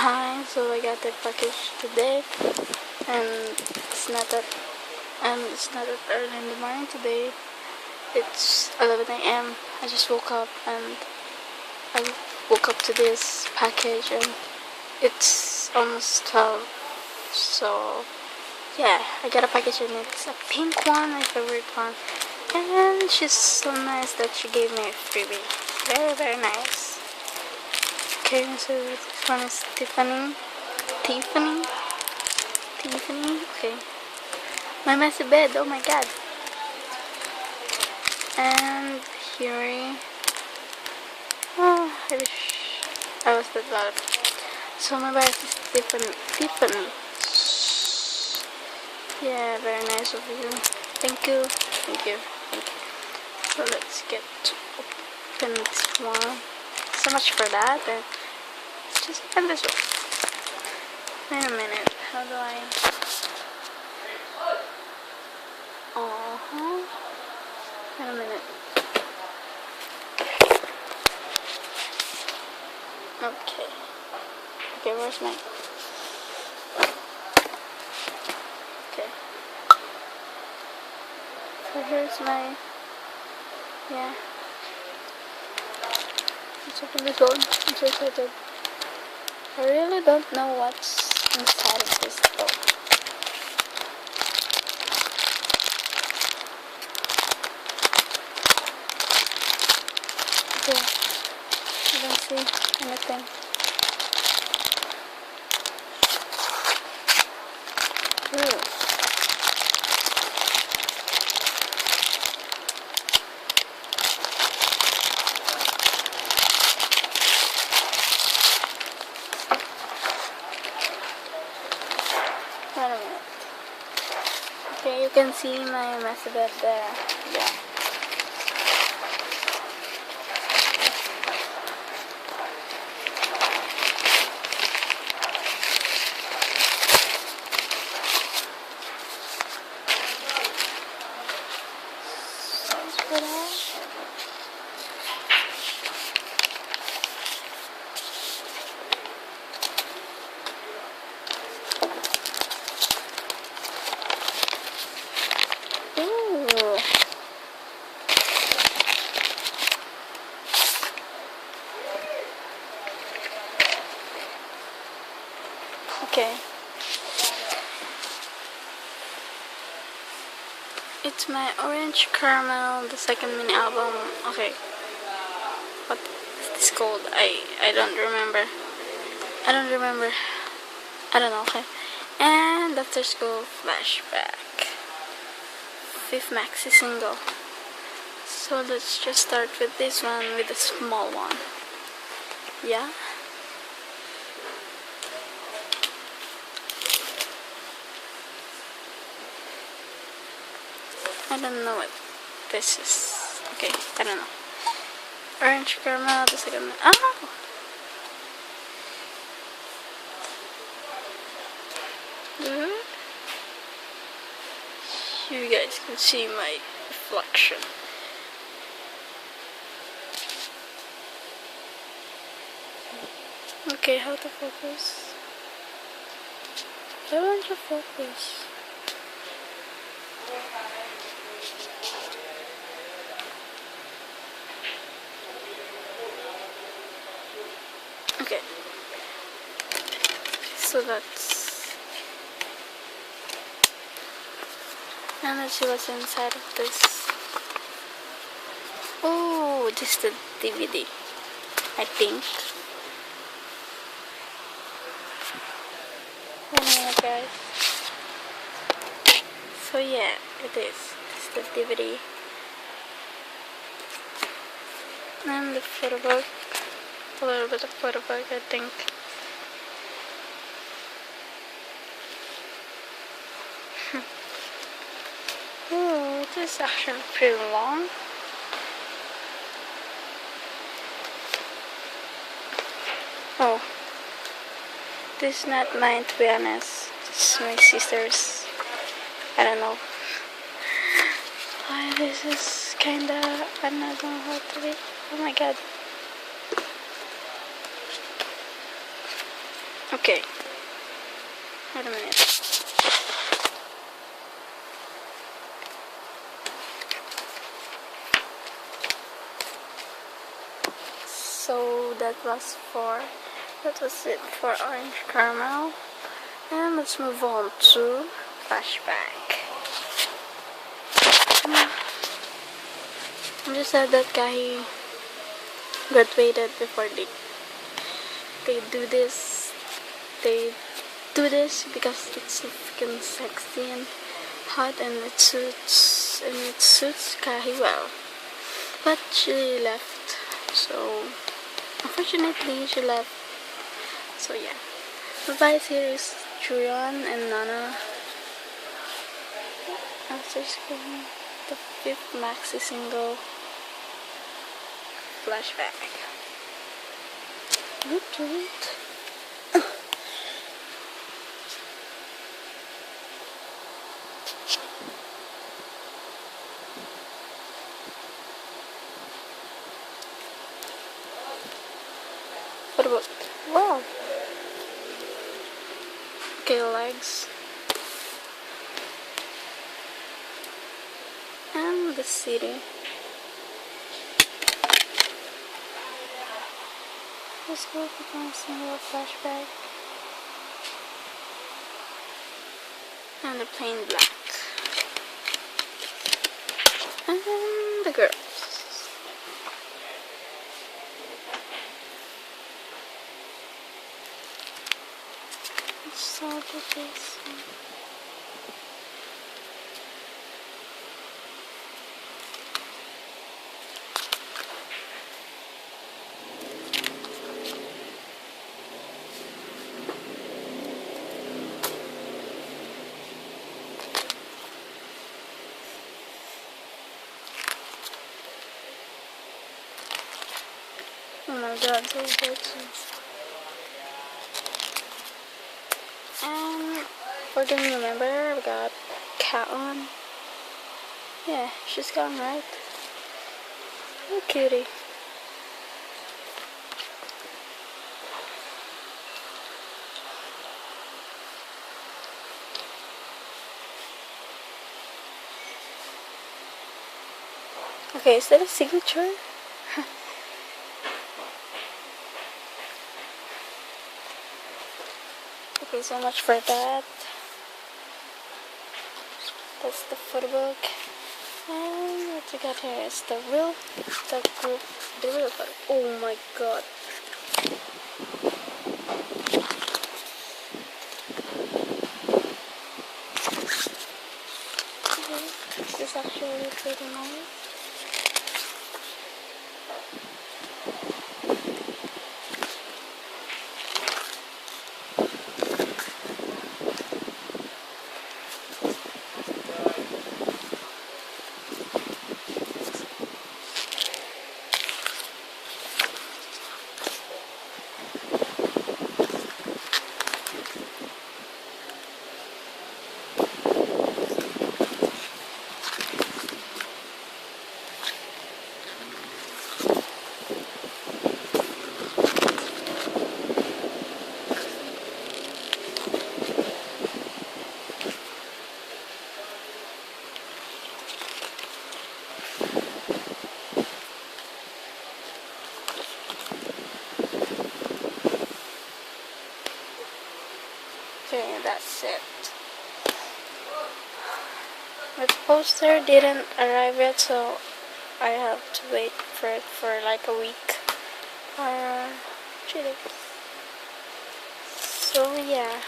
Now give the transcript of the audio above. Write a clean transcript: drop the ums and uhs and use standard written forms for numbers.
Hi, so I got the package today, and it's not that early in the morning today. It's 11 a.m. I just woke up and I woke up to this package, and it's almost 12. So yeah, I got a package and it's a pink one, my favorite one. And she's so nice that she gave me a freebie. Very, very nice. Okay, so this one is Tiffany. Okay. My messy bed, oh my god. And here, oh, I wish I was that loud. So my bag is Tiffany. Yeah, very nice of you. Thank you. So let's get to open this one. So much for that. And just open this one. Wait a minute. How do I? Wait a minute. Okay, where's my? Okay. So here's my. Yeah. Let's open this one. I'm so excited. I really don't know what's inside of this though. Okay. I don't see anything. Ooh. Wait a minute. Okay, you can see my messy bed there. Yeah. Ooh. Okay. It's my Orange Caramel, the second mini album. Okay. What is this called? I don't remember. I don't know, okay. And After School Flashback. 5th maxi single. So let's just start with this one, with the small one. Yeah. I don't know what this is. Okay, I don't know. Orange Caramel, the second one. Oh! You guys can see my reflection. Okay, how to focus? I want to focus. Okay. So that's. And let's see what's inside of this. Oh, this is the DVD, I think. Wait a minute, guys. So yeah, it is. This is the DVD. And the photo book. A little bit of photo book, I think. Oh, this is actually pretty long. Oh, this is not mine, to be honest. This is my sister's. I don't know. Why this is kinda. I don't know how to read. Oh my god. Okay. Wait a minute. So that was it for orange caramel. And let's move on to flashback. I'm just sad that guy graduated before they do this. They do this because it's so freaking sexy and hot, and it suits Kahi well. But she left, so unfortunately she left. So yeah. Advice here is Chuyeon and Nana. After screening the 5th maxi single, Flashback. What about, wow, okay, legs and the city. Let's go for one single flashback and the plain black and the girls. Let's start with this one. Oh my god, so good. And for the new member, we got Catelyn. Yeah, she's gone, right? Oh, cutie. Okay, is that a signature? Okay, so much for that. That's the photo book. And what we got here is the real photo. Oh my god. This is actually pretty nice. Okay, that's it. The poster didn't arrive yet, so I have to wait for it for like a week or 3 days. So yeah.